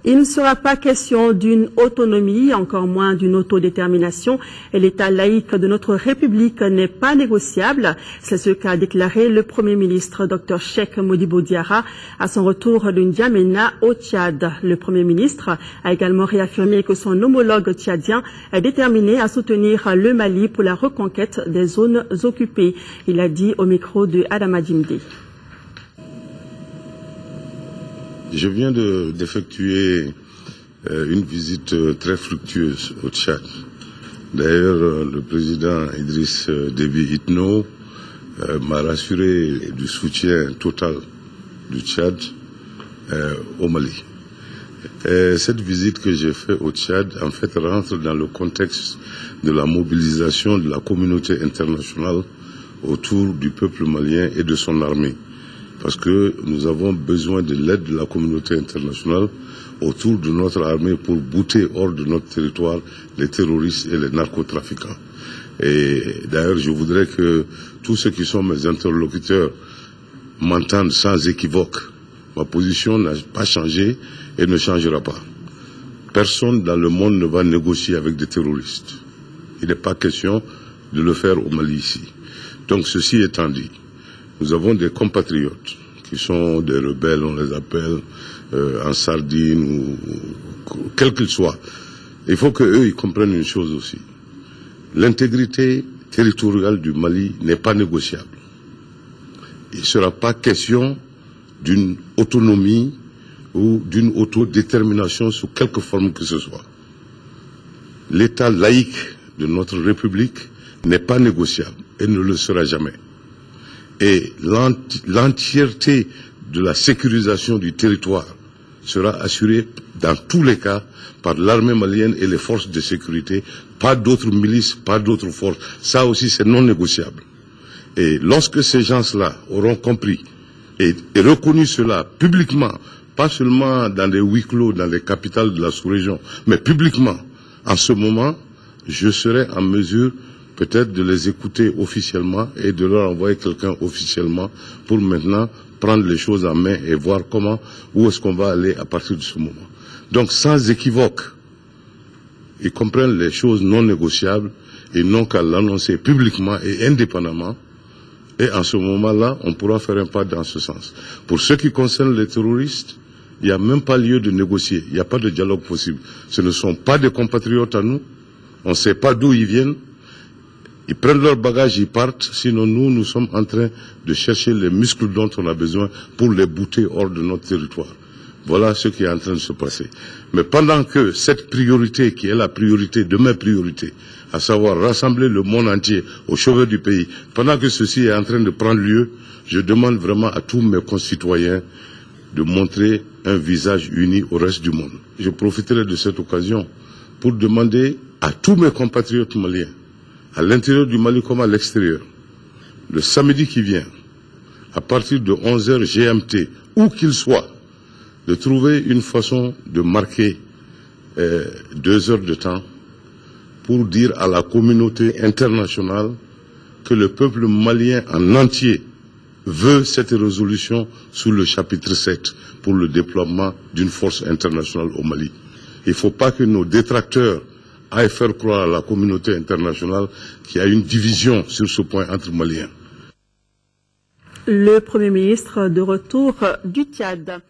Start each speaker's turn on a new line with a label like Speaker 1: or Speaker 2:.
Speaker 1: Il ne sera pas question d'une autonomie, encore moins d'une autodétermination. Et l'État laïque de notre République n'est pas négociable. C'est ce qu'a déclaré le Premier ministre, Dr Cheikh Modibo Diarra, à son retour de N'Djamena au Tchad. Le Premier ministre a également réaffirmé que son homologue tchadien est déterminé à soutenir le Mali pour la reconquête des zones occupées. Il a dit au micro de Adama Djimde.
Speaker 2: Je viens d'effectuer une visite très fructueuse au Tchad. D'ailleurs, le président Idriss Déby Itno m'a rassuré du soutien total du Tchad au Mali. Et cette visite que j'ai faite au Tchad, en fait, rentre dans le contexte de la mobilisation de la communauté internationale autour du peuple malien et de son armée. Parce que nous avons besoin de l'aide de la communauté internationale autour de notre armée pour bouter hors de notre territoire les terroristes et les narcotrafiquants. Et d'ailleurs, je voudrais que tous ceux qui sont mes interlocuteurs m'entendent sans équivoque. Ma position n'a pas changé et ne changera pas. Personne dans le monde ne va négocier avec des terroristes. Il n'est pas question de le faire au Mali ici. Donc ceci étant dit, nous avons des compatriotes qui sont des rebelles, on les appelle en sardine ou quel qu'ils soient. Il faut qu'eux ils comprennent une chose aussi. L'intégrité territoriale du Mali n'est pas négociable. Il ne sera pas question d'une autonomie ou d'une autodétermination sous quelque forme que ce soit. L'État laïque de notre République n'est pas négociable et ne le sera jamais. Et l'entièreté de la sécurisation du territoire sera assurée dans tous les cas par l'armée malienne et les forces de sécurité, pas d'autres milices, pas d'autres forces. Ça aussi c'est non négociable. Et lorsque ces gens-là auront compris et reconnu cela publiquement, pas seulement dans des huis clos, dans les capitales de la sous-région, mais publiquement, en ce moment, je serai en mesure peut-être de les écouter officiellement et de leur envoyer quelqu'un officiellement pour maintenant prendre les choses en main et voir comment, où est-ce qu'on va aller à partir de ce moment. Donc sans équivoque, ils comprennent les choses non négociables et non qu'à l'annoncer publiquement et indépendamment. Et en ce moment-là, on pourra faire un pas dans ce sens. Pour ce qui concerne les terroristes, il n'y a même pas lieu de négocier, il n'y a pas de dialogue possible. Ce ne sont pas des compatriotes à nous, on ne sait pas d'où ils viennent. Ils prennent leur bagage, ils partent, sinon nous sommes en train de chercher les muscles dont on a besoin pour les bouter hors de notre territoire. Voilà ce qui est en train de se passer. Mais pendant que cette priorité, qui est la priorité de mes priorités, à savoir rassembler le monde entier au chevet du pays, pendant que ceci est en train de prendre lieu, je demande vraiment à tous mes concitoyens de montrer un visage uni au reste du monde. Je profiterai de cette occasion pour demander à tous mes compatriotes maliens, à l'intérieur du Mali comme à l'extérieur, le samedi qui vient, à partir de 11h GMT, où qu'il soit, de trouver une façon de marquer 2 heures de temps pour dire à la communauté internationale que le peuple malien en entier veut cette résolution sous le chapitre 7 pour le déploiement d'une force internationale au Mali. Il ne faut pas que nos détracteurs aillent faire croire à la communauté internationale qu'il y a une division sur ce point entre Maliens.
Speaker 1: Le Premier ministre de retour du Tchad.